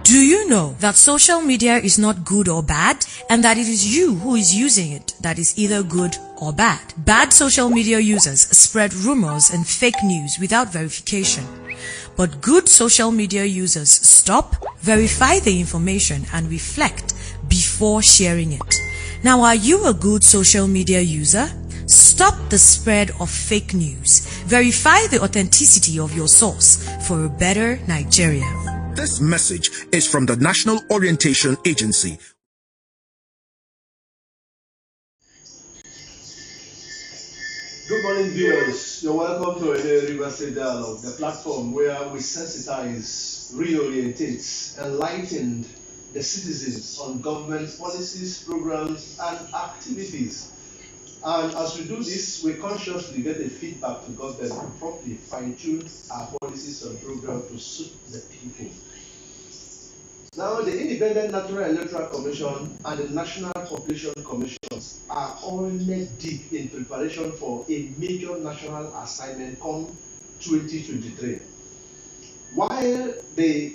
Do you know that social media is not good or bad, and that it is you who is using it that is either good or bad? Bad social media users spread rumors and fake news without verification. But good social media users stop, verify the information, and reflect before sharing it. Now, are you a good social media user? Stop the spread of fake news. Verify the authenticity of your source for a better Nigeria. This message is from the National Orientation Agency. Good morning, viewers. You're welcome to a River State Dialogue, the platform where we sensitize, reorientate, enlighten the citizens on government policies, programs, and activities. And as we do this, we consciously get a feedback to government to properly fine-tune our policies and programs to suit the people. Now, the Independent Natural Electoral Commission and the National Population Commissions are already deep in preparation for a major national assignment come 2023. While the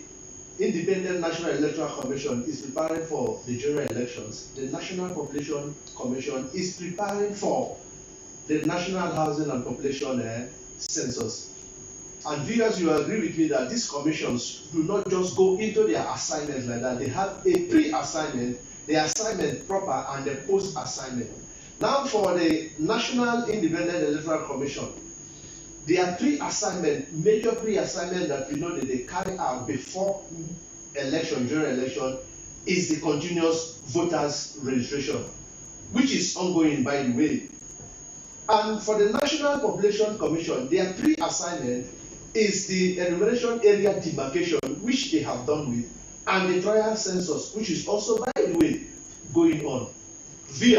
Independent National Electoral Commission is preparing for the general elections, the National Population Commission is preparing for the National Housing and Population Census. And viewers, you agree with me that these commissions do not just go into their assignment like that. They have a pre-assignment, the assignment proper, and the post-assignment. Now, for the National Independent Electoral Commission, their pre-assignment, major pre-assignment that we know that they carry out before election, general election, is the continuous voters registration, which is ongoing, by the way. And for the National Population Commission, their pre-assignment is the enumeration area demarcation, which they have done with, and the trial census, which is also, by the way, going on.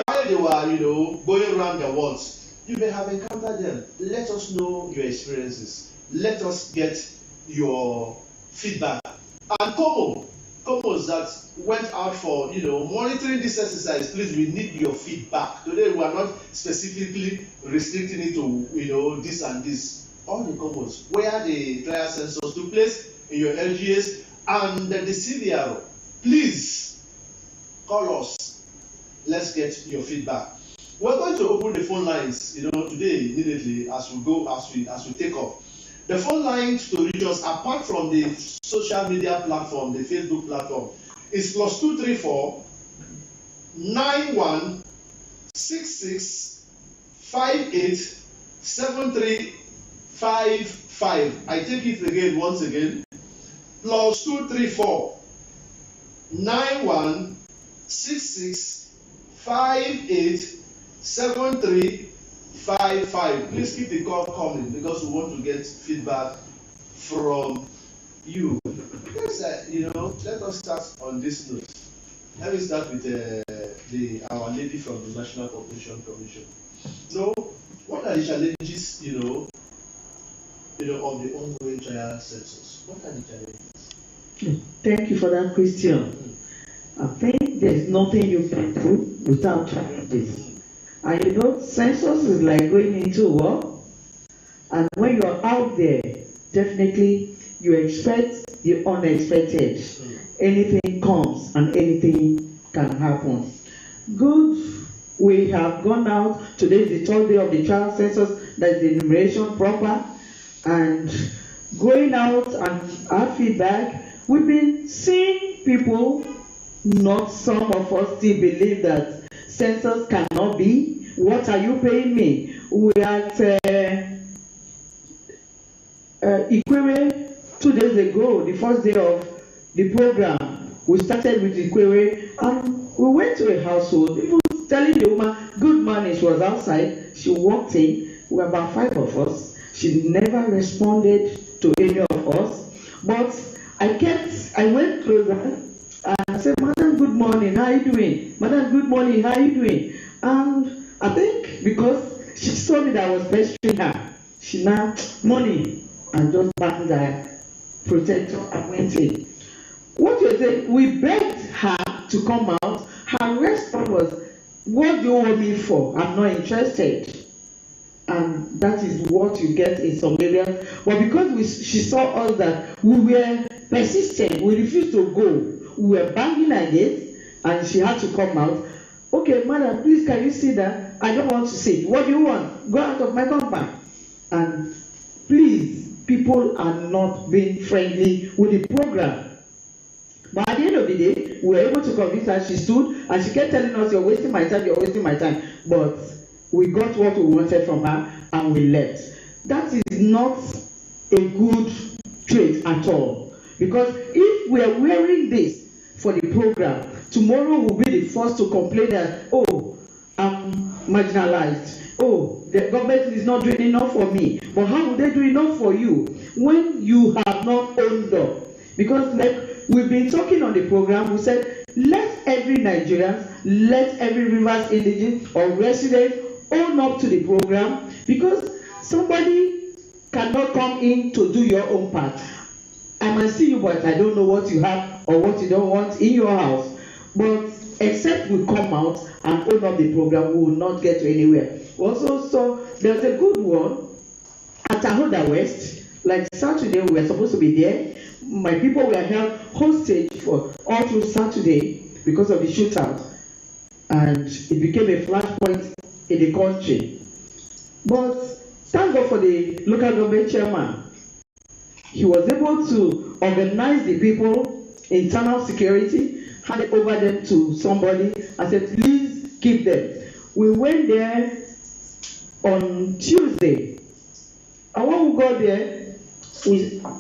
While they were, going around the world, you may have encountered them. Let us know your experiences. Let us get your feedback. And Comos that went out for, monitoring this exercise, please, we need your feedback. Today, we are not specifically restricting it to, this and this. All the Comos, where the trial census took place in your LGS and the CVR, please call us. Let's get your feedback. We're going to open the phone lines, today immediately as we take off. The phone lines to reach us, apart from the social media platform, the Facebook platform, is +234 91 66 58 73 55. I take it again, once again. +234 91 66 58 7355. Please keep the call coming because we want to get feedback from you. Because, let us start on this note. Let me start with our lady from the National Population Commission. So, what are the challenges, of the ongoing trial census? What are the challenges? Thank you for that question. I think there's nothing you can do without challenges. And census is like going into war. And when you're out there, definitely you expect the unexpected. Anything comes and anything can happen. Good, we have gone out. Today is the third day of the trial census. That's the enumeration proper. And going out and our feedback, we've been seeing people, not some of us still believe that census cannot be. What are you paying me? We are at Ikwere 2 days ago, the first day of the program. We started with Ikwere and we went to a household. People telling the woman, good morning. She was outside. She walked in. We were about 5 of us. She never responded to any of us. But I went closer and I said, Madam, good morning. How are you doing? Madam, good morning. How are you doing? And I think because she saw me that I was pestering her, she now, money, and just banged her protector and went in. What you say, we begged her to come out. Her response was, what do you want me for? I'm not interested. And that is what you get in some areas. But because she saw us that we were persistent. We refused to go. We were banging her gate, and she had to come out. Okay, madam, please, can you see that? I don't want to sit. What do you want? Go out of my compound. And please, people are not being friendly with the program. But at the end of the day, we were able to convince her. She stood and she kept telling us, "You're wasting my time, you're wasting my time." But we got what we wanted from her and we left. That is not a good trait at all. Because if we are wearing this for the program, tomorrow we'll be the first to complain that, "Oh, I'm marginalized. Oh, the government is not doing enough for me." But how will they do enough for you when you have not owned up? Because like we've been talking on the program, we said, let every Nigerian, let every Rivers indigene or resident own up to the program, because somebody cannot come in to do your own part. I might see you, but I don't know what you have or what you don't want in your house. But except we come out and own up the program, we will not get to anywhere. Also, so there's a good one at Stakeholder West. Like Saturday, we were supposed to be there. My people were held hostage for all through Saturday because of the shootout, and it became a flashpoint in the country. But thank God for the local government chairman. He was able to organize the people, internal security, hand it over them to somebody and said, "Please keep them." We went there on Tuesday, and when we got there,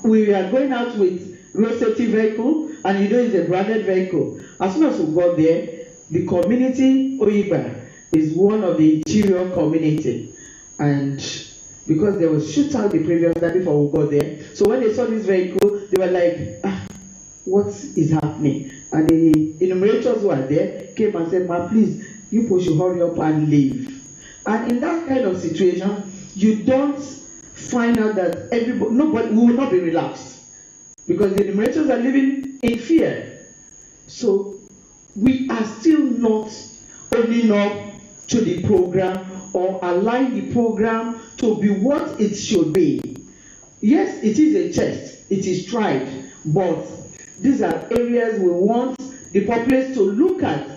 we are going out with road safety vehicle, and you know it's a branded vehicle. As soon as we got there, the community Oyiba is one of the interior community, and because there was shootout the previous night before we got there, so when they saw this vehicle, they were like, "What is happening?" And the enumerators who are there came and said, "Ma, please, you people should hurry up and leave." And in that kind of situation, you don't find out that nobody will not be relaxed, because the enumerators are living in fear. So we are still not owning up to the program or allowing the program to be what it should be. Yes, it is a test, it is tried, but these are areas we want the populace to look at,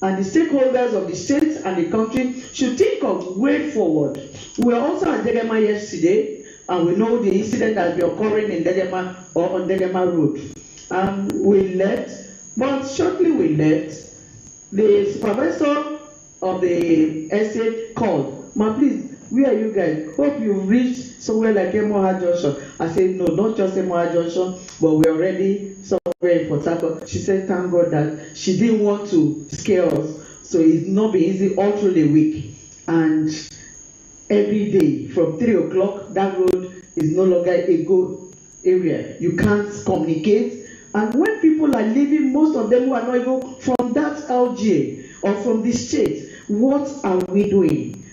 and the stakeholders of the state and the country should think of way forward. We were also at Degema yesterday, and we know the incident has been occurring in Degema or on Degema Road. We left, but shortly we left, the supervisor of the estate called, "Ma, please, where are you guys? Hope you've reached somewhere like ENE-AWAJI Junction." I said, "No, not just ENE-AWAJI Junction, but we're already somewhere in Port Harcourt." She said, "Thank God that she didn't want to scare us, so it's not been easy all through the week." And every day from 3 o'clock, that road is no longer a good area. You can't communicate. And when people are leaving, most of them who are not even from that LGA or from the state, what are we doing?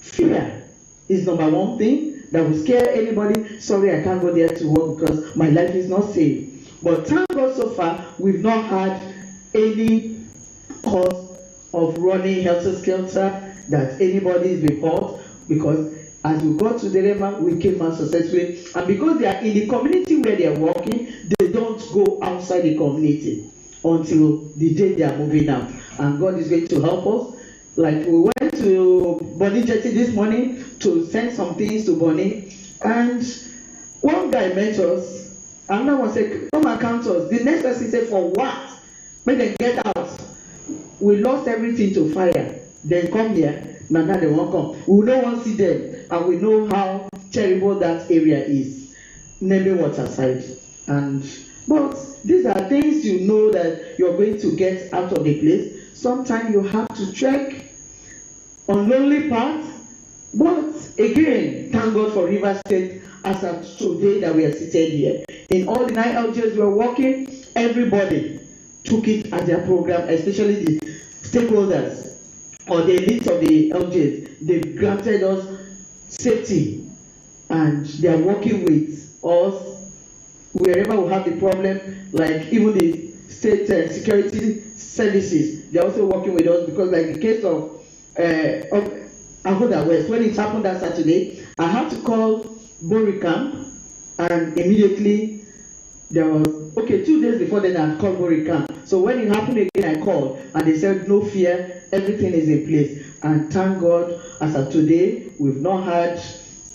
Fear is number one thing that will scare anybody. "Sorry, I can't go there to work because my life is not safe." But thank God so far, we've not had any cause of running helter-skelter that anybody is been hurt, because as we got to the Degema, we came out successfully. And because they are in the community where they are working, they don't go outside the community until the day they are moving out. And God is going to help us. Like we went to Bonny Jetty this morning to send some things to Bonny, and one guy met us, another one said, "Come and count us." The next person said, "For what? Make them get out. We lost everything to fire. Then come here. Now they won't come. We don't want to see them, and we know how terrible that area is, namely Waterside." But these are things you know that you're going to get out of the place. Sometimes you have to trek on lonely paths, but again, thank God for Rivers State as of today that we are seated here. In all the 9 LGAs we were working, everybody took it as their program, especially the stakeholders or the elite of the LGAs. They granted us safety, and they are working with us wherever we have the problem, like even the state security services. They are also working with us, because like the case of Stakeholder West, when it happened that Saturday, I had to call BARIKA, and immediately there was Okay, 2 days before then I called BARIKA. So when it happened again, I called and they said no fear, everything is in place. And thank God, as of today, we've not had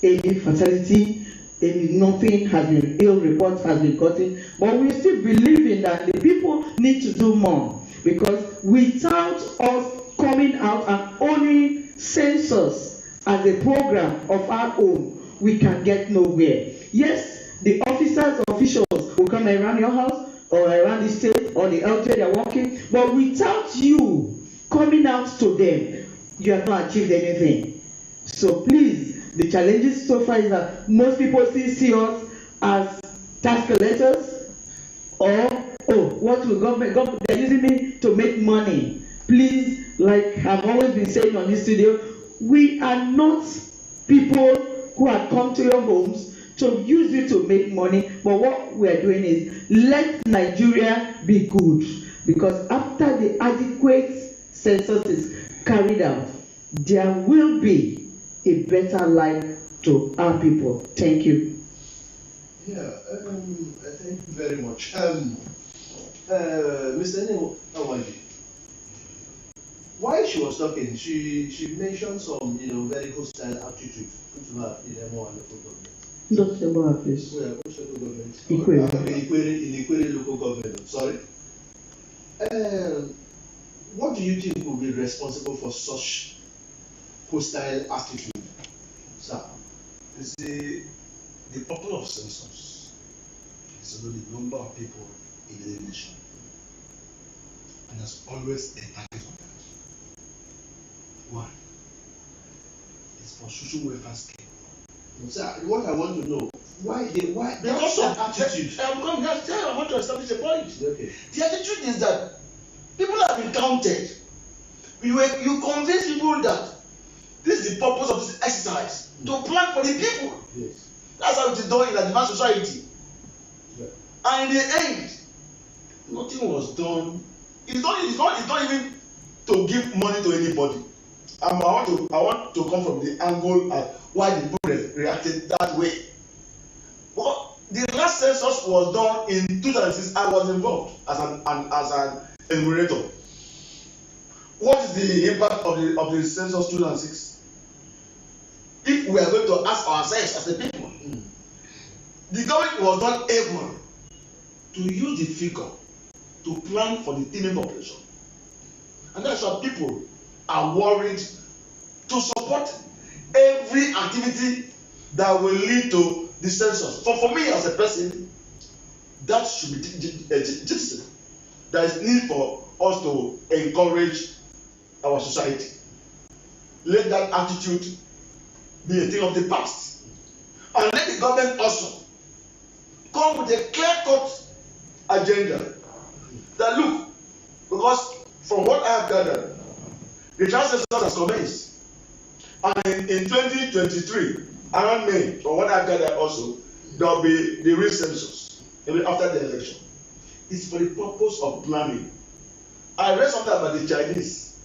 any fatality, nothing has been, ill reports has been gotten. But we still believe in that the people need to do more, because without us coming out and owning census as a program of our own, we can get nowhere. Yes, the officers, officials will come around your house or around the state or the LJ they are working, but without you coming out to them, you have not achieved anything. So please, the challenges so far is that most people still see us as tax collectors, or what will government they're using me to make money. Please, like I've always been saying on this studio, we are not people who have come to your homes to use it to make money, but what we are doing is let Nigeria be good, because after the adequate census is carried out, there will be a better life to our people. Thank you. Yeah, thank you very much. Mr. ENE-AWAJI, while she was talking, she mentioned some, very hostile attitude to her in NOA local government. Not about this. Well, which local government? Ikwere. In Ikwere local government. Sorry. What do you think will be responsible for such hostile attitude, sir? You see, the purpose of census is to know the number of people in the nation, and there's always a target on that. Why? It's for social welfare scheme. Sir, what I want to know, why because of attitude. I want to establish a point. Okay. The attitude is that people have been counted. You convince people that this is the purpose of this exercise, to plan for the people. Yes. That's how it is done in advanced society. Yeah. And in the end, nothing was done. It's not even to give money to anybody. I want to come from the angle at why the people reacted that way. Well, the last census was done in 2006. I was involved as an enumerator. What is the impact of the census 2006? If we are going to ask ourselves as a people, the government was not able to use the figure to plan for the teeming population, and that's why people are worried to support every activity that will lead to the census. For me as a person, that should be citizen. There is need for us to encourage our society. Let that attitude be a thing of the past, and let the government also come with a clear-cut agenda. That look, because from what I have gathered, the child census has commenced, and in 2023, around May, from what I have gathered also, there will be the real census after the election. It's for the purpose of planning. I read something about the Chinese.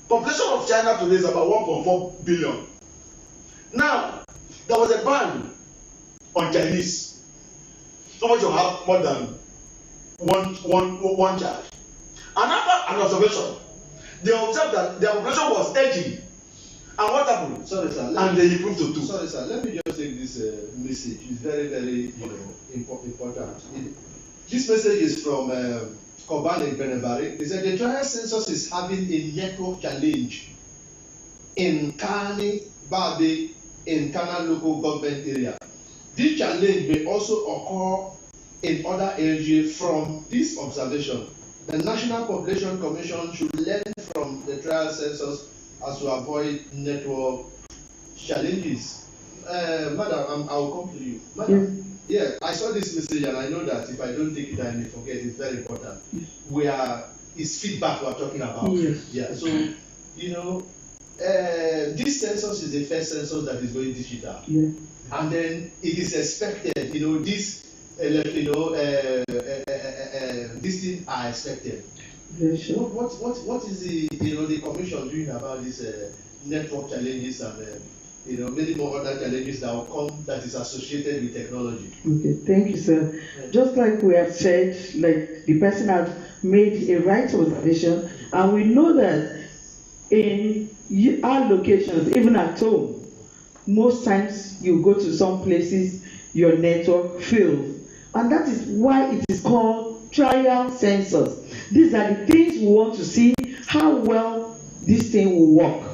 Population of China today is about 1.4 billion. Now, there was a ban on Chinese. Nobody should have more than one child. And after an observation, they observed that their population was aging. And what happened? Sorry, sir. And they improved to 2. Sorry, sir. Let me just take this message. It's very, very important. This message is from Koban in Benebari. He said the trial census is having a network challenge in Kani, Babe, in Kana local government area. This challenge may also occur in other areas. From this observation, the National Population Commission should learn from the trial census as to avoid network challenges. Madam, I'll come to you. Madam, yeah, I saw this message and I know that if I don't take it I may forget. It's very important. It's feedback we're talking about. Yes. Yeah, so, this census is the first census that is going digital. Yeah. And then it is expected, these things are expected. Yes, sure. What is the commission doing about these network challenges and many more other challenges that will come that is associated with technology. Okay, thank you, sir. Just like we have said, like the person has made a right observation, and we know that in our locations, even at home, most times you go to some places, your network fails. And that is why it is called trial census. These are the things we want to see how well this thing will work.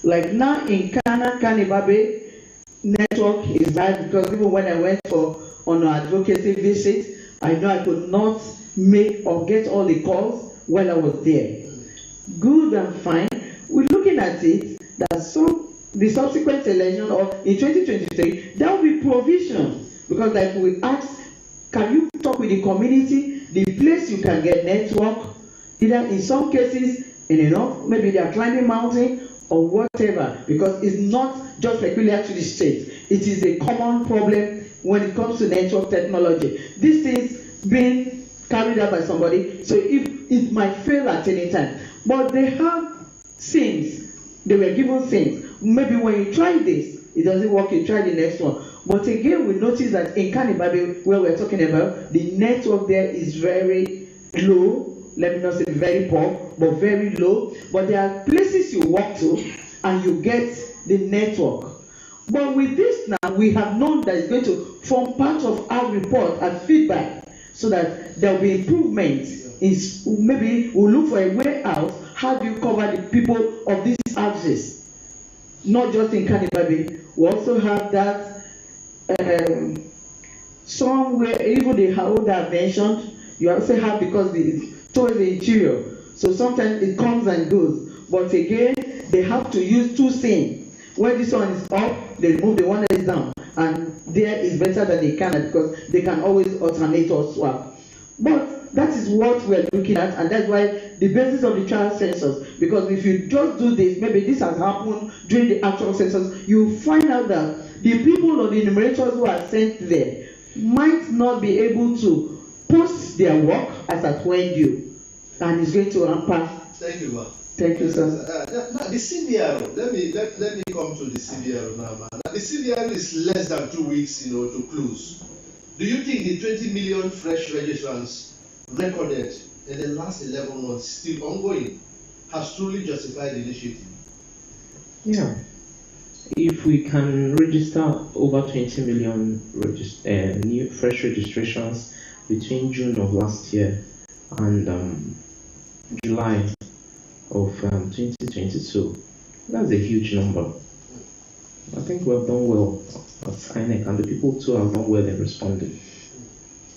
Like now in Kanibabe, network is bad because even when I went on an advocacy visit, I know I could not make or get all the calls while I was there. Good and fine. We're looking at it that the subsequent election or in 2023, there will be provision because like we asked, can you talk with the community, the place you can get network, either in some cases, maybe they are climbing mountain or whatever, because it's not just peculiar to the state. It is a common problem when it comes to network technology. These things being carried out by somebody, so if it might fail at any time. But they have SIMs, they were given SIMs. Maybe when you try this, it doesn't work, you try the next one. But again, we notice that in Kanibabe, where we're talking about, the network there is very low. Let me not say very poor, but very low. But there are places you walk to and you get the network. But with this now, we have known that it's going to form part of our report and feedback so that there will be improvements. Maybe we'll look for a way out. How do you cover the people of these houses? Not just in Kanibabe. We also have that somewhere, even the house that I mentioned, you also have because it's towards the interior. So sometimes it comes and goes. But again, they have to use two SIMs. When this one is up, they remove the one that is down. And there is better than they can because they can always alternate or swap. But that is what we're looking at, and that's why the basis of the trial census, because if you just do this, maybe this has happened during the actual census, you find out that the people or the enumerators who are sent there might not be able to post their work as at when due, and it's going to hamper. Thank you, ma'am. Thank you, sir. Now, the CBRO, let me come to the CBRO now, man. Now, the CBRO is less than 2 weeks, to close. Do you think the 20 million fresh registrants recorded in the last 11 months, still ongoing, has truly justified the initiative? Yeah. If we can register over 20 million new fresh registrations between June of last year and July of 2022, that's a huge number. I think we have done well at INEC, and the people too have done well in responding.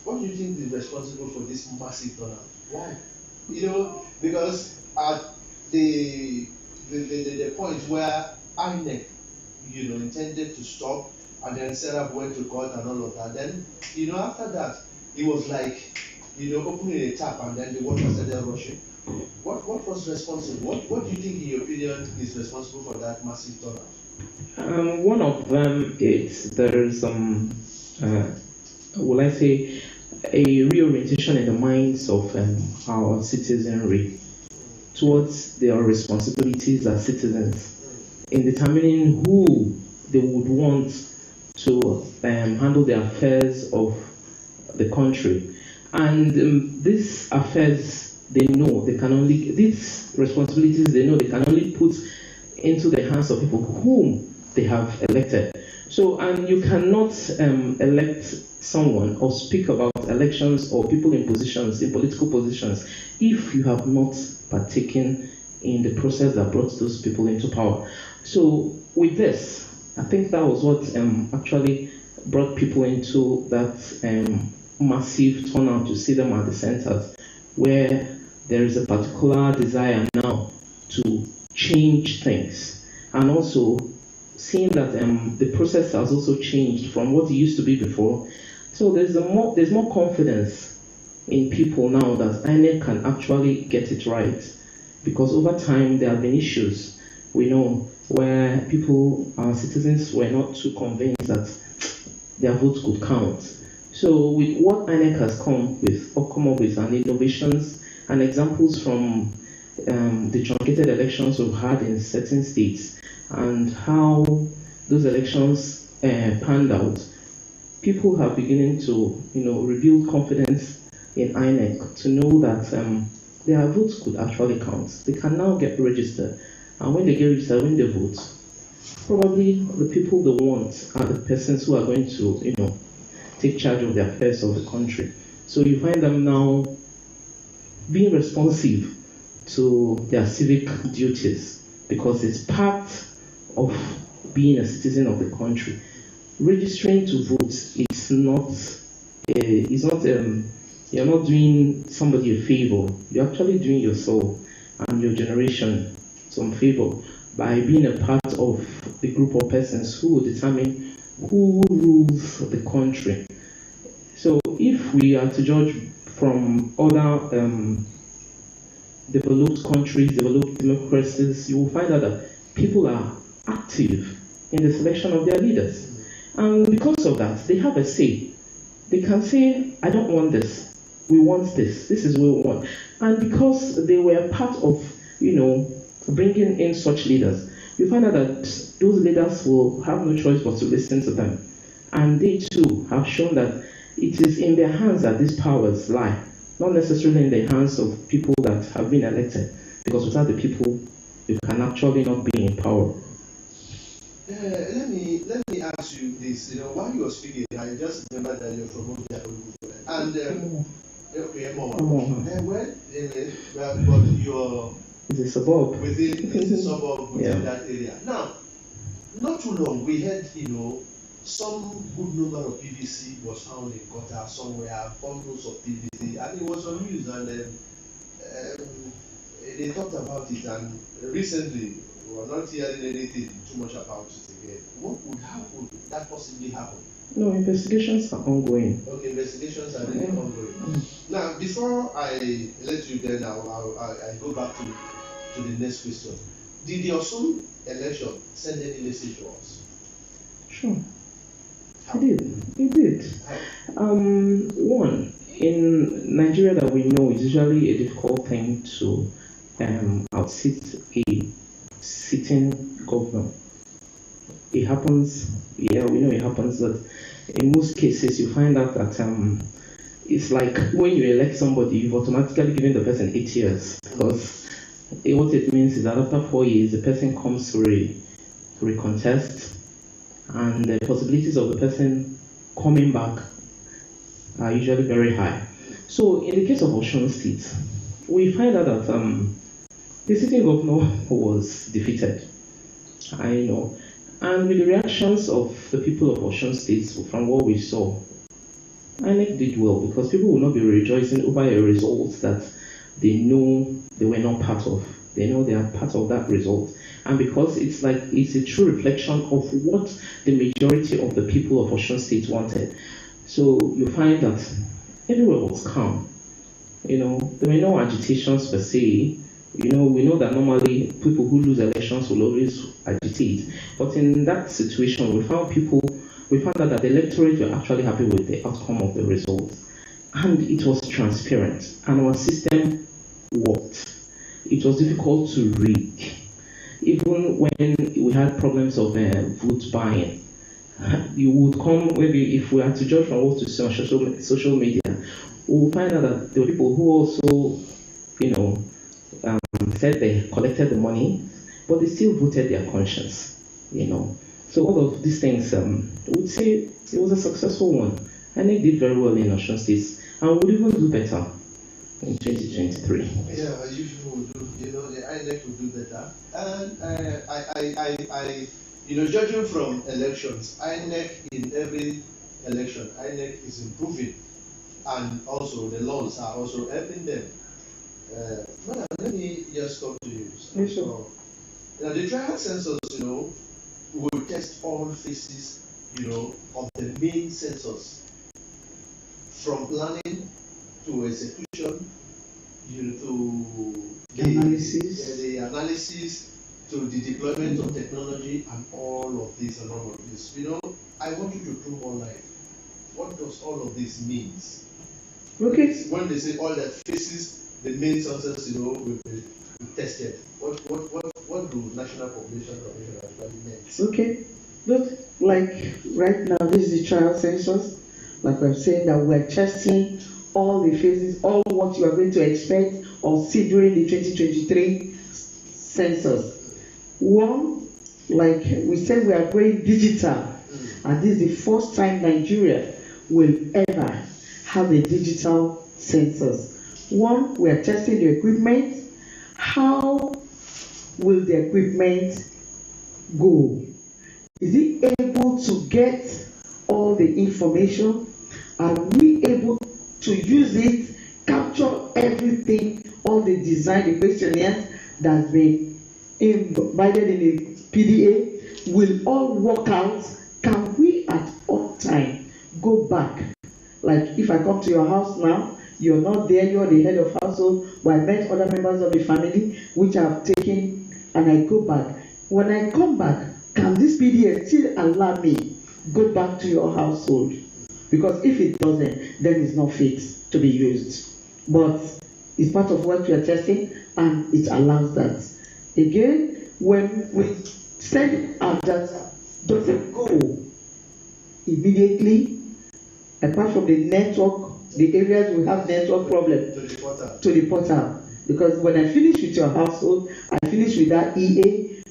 What do you think is responsible for this massive turnout? Why? Because at the point where INEC, intended to stop, and then Serap went to court and all of that, then, after that, it was like, opening a tap and then the water started rushing. What was responsible? What do you think, in your opinion, is responsible for that massive turnout? One of them is there is will I say, a reorientation in the minds of our citizenry towards their responsibilities as citizens in determining who they would want to handle the affairs of the country. And these affairs, they know they can only, these responsibilities, they know they can only put into the hands of people whom they have elected. So, and you cannot elect someone or speak about elections or people in positions, in political positions, if you have not partaken in the process that brought those people into power. So, with this, I think that was what actually brought people into that massive turnout. To see them at the centers, where there is a particular desire now to change things, and also seeing that the process has also changed from what it used to be before. So there's more confidence in people now that INEC can actually get it right, because over time there have been issues, we know, where people, our citizens, were not too convinced that their votes could count. So with what INEC has come up with, and innovations and examples from the truncated elections we've had in certain states, and how those elections panned out, people are beginning to, rebuild confidence in INEC to know that their votes could actually count. They can now get registered, and when they get registered, when they vote, probably the people they want are the persons who are going to, take charge of the affairs of the country. So you find them now being responsive to their civic duties because it's part of being a citizen of the country. Registering to vote is not, you're not doing somebody a favor. You're actually doing yourself and your generation some favor by being a part of the group of persons who will determine who rules the country. So if we are to judge from other developed countries, developed democracies, you will find out that people are active in the selection of their leaders. And because of that, they have a say. They can say, I don't want this. We want this. This is what we want. And because they were part of, bringing in such leaders, you find out that those leaders will have no choice but to listen to them. And they too have shown that it is in their hands that these powers lie, not necessarily in the hands of people that have been elected, because without the people, you can actually not be in power. Let me ask you this. While you were speaking, I just remember that you're from ORJI, and but you're it's a suburb. Within that area. Now, not too long, we had some good number of PVC was found in Qatar somewhere, bundles of PVC, and it was on news, and they talked about it, and recently we are not hearing anything too much about it again. How could that possibly happen? No, investigations are ongoing. Okay, investigations are really ongoing. Now, before I let you then, I go back to the next question. Did the Osun election send any message to us? Sure. It did. One, in Nigeria that we know is usually a difficult thing to outsit a sitting governor. It happens, we know it happens, but in most cases you find out that it's like when you elect somebody, you've automatically given the person 8 years, because what it means is that after 4 years, the person comes to recontest, and the possibilities of the person coming back are usually very high. So in the case of Osun State, we find out that the sitting governor was defeated. I know. And with the reactions of the people of Osun State, from what we saw, INEC did well, because people will not be rejoicing over a result that they know they were not part of. They know they are part of that result. And because it's a true reflection of what the majority of the people of Osun State wanted. So you find that everywhere was calm. There were no agitations per se. We know that normally people who lose elections will always agitate. But in that situation, we found out that the electorate were actually happy with the outcome of the result. And it was transparent. And our system worked. It was difficult to rig. Even when we had problems of vote buying, you would come, maybe if we had to judge from what to see on social media, we will find out that there were people who also, said they collected the money, but they still voted their conscience, So all of these things, I would say it was a successful one. And they did very well in Osun State, and would even do better in 2023. Yeah, you would do. The INEC would do better. And judging from elections, INEC in every election, INEC is improving, and also the laws are also helping them. Madam, let me just come to you. Yes, sure. Now, the trial census, will test all phases, of the main census, from planning to execution, to the analysis, to the deployment of technology, and all of this and all of this. I want you to throw more light. What does all of this mean? Okay. When they say all that phases the main census, will be tested. What do National Population Commission actually mean? Okay. Look, like right now, this is the trial census. Like I'm saying, that we're testing all the phases, all what you are going to expect or see during the 2023 census. One, like we said, we are going digital, and this is the first time Nigeria will ever have a digital census. One, we are testing the equipment. How will the equipment go? Is it able to get all the information? Are we able to use it, capture everything, all the design, the questionnaires that's been embedded in the PDA? Will all work out? Can we at all time go back? Like if I come to your house now, you're not there, you're the head of household, but I met other members of the family which I have taken, and I go back. When I come back, can this PDA still allow me go back to your household? Because if it doesn't, then it's not fit to be used. But it's part of what we are testing, and it allows that. Again, when we send our data, does it go immediately? Apart from the network, the areas we have network problem, to the portal. Because when I finish with your household, I finish with that EA,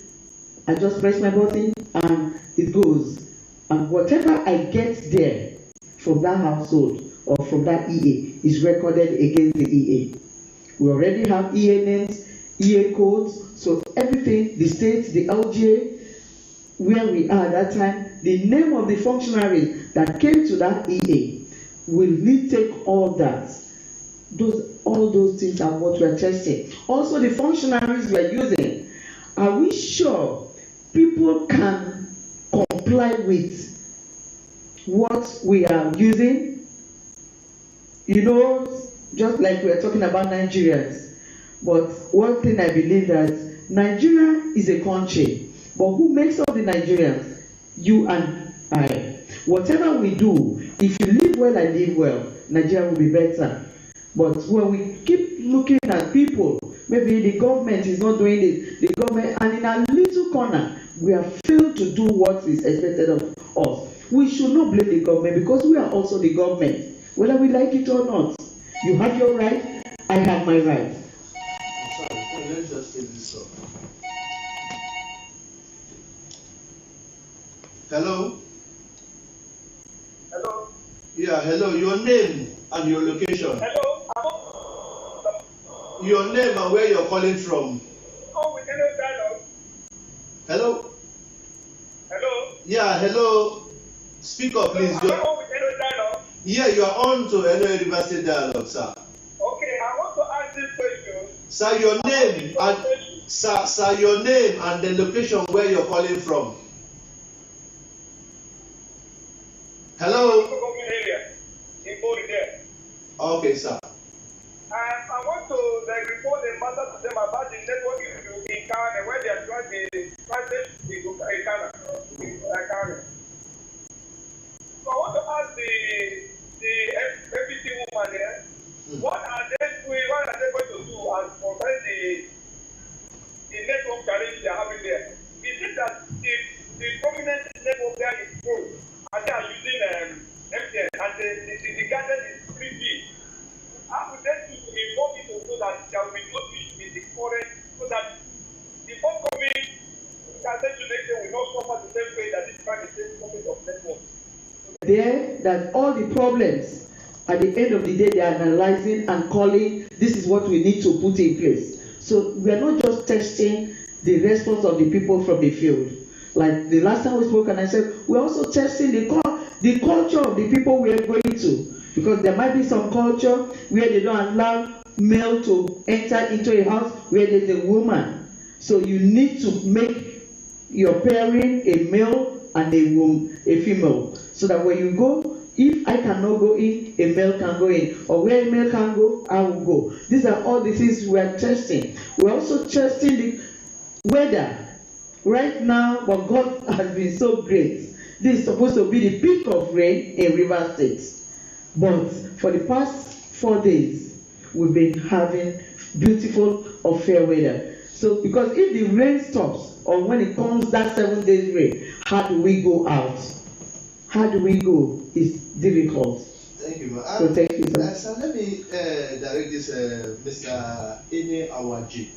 I just press my button and it goes. And whatever I get there from that household or from that EA is recorded against the EA. We already have EA names, EA codes, so everything, the state, the LGA, where we are at that time, the name of the functionaries that came to that EA, will we take all that? All those things are what we are testing. Also, the functionaries we are using, are we sure people can comply with what we are using? You know, just like we are talking about Nigerians. But one thing I believe that Nigeria is a country, but who makes up the Nigerians? You and I. Whatever we do, if you live well, I live well, Nigeria will be better. But when we keep looking at people, maybe the government is not doing it, the government, and in a little corner, we have failed to do what is expected of us. We should not blame the government, because we are also the government, whether we like it or not. You have your right, I have my right. Sorry, let's just take this up. Hello? Hello? Yeah, hello. Your name and your location. Hello? Your name and where you're calling from. Oh, with NWINEH dialogue. Hello? Hello? Yeah, hello. Speak up, please. Am I on with NWINEH dialogue? Yeah, you are on to NWINEH University Dialogue, sir. Okay, I want to ask this question. Sir, your name and sir, your name and the location where you're calling from. Hello? Okay, sir. I want to report a matter to them about the network issue in Ghana, where they are trying to private in Ghana. So I want to ask the FBC woman there, what are they doing? What are they going to do as concerning the network challenge they are having there? Is it that the prominent network there is good, and they are using MTN, and the garden is 3G? How would they do to involve people so that there will be no issue in the forest, so that the forthcoming transaction next year will not suffer the same way that this kind of same topic of network? There, that all the problems, at the end of the day, they are analyzing and calling, this is what we need to put in place. So we are not just testing the response of the people from the field. Like the last time we spoke, and I said, we're also testing the culture of the people we are going to. Because there might be some culture where they don't allow male to enter into a house where there's a woman. So you need to make your pairing a male and a female. So that when you go, if I cannot go in, a male can go in. Or where a male can go, I will go. These are all the things we are testing. We're also testing the weather. Right now, but God has been so great. This is supposed to be the peak of rain in River State. But for the past 4 days, we've been having beautiful or fair weather. So because if the rain stops, or when it comes that 7 days rain, how do we go out? How do we go? It's difficult. Thank you. So thank you, sir. So let me direct this, Mr. ENE-AWAJI.